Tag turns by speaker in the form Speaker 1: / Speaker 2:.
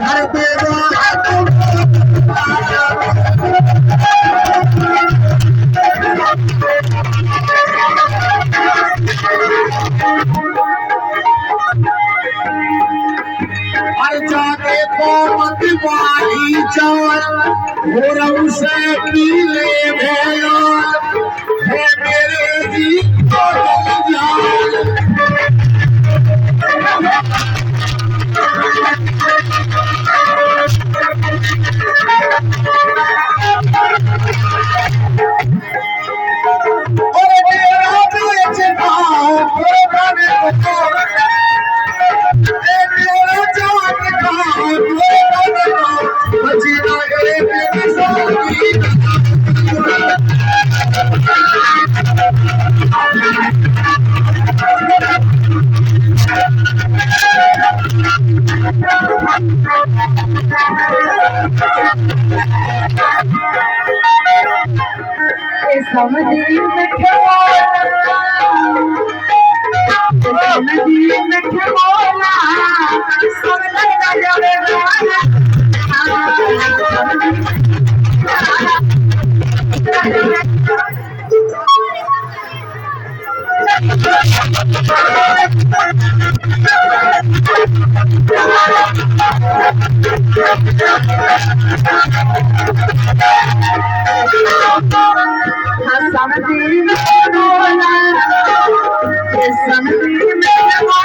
Speaker 1: हर तेरा हर जाके को मत वाली चाल और उसे पीले भेला है मेरे जी को जान और तेरा बेचना पूरे बने को तेरा जान का पूरे बने को बचना गए तेरी सोनी समझी मिठे बोला सुन लगा समझी बोला समझी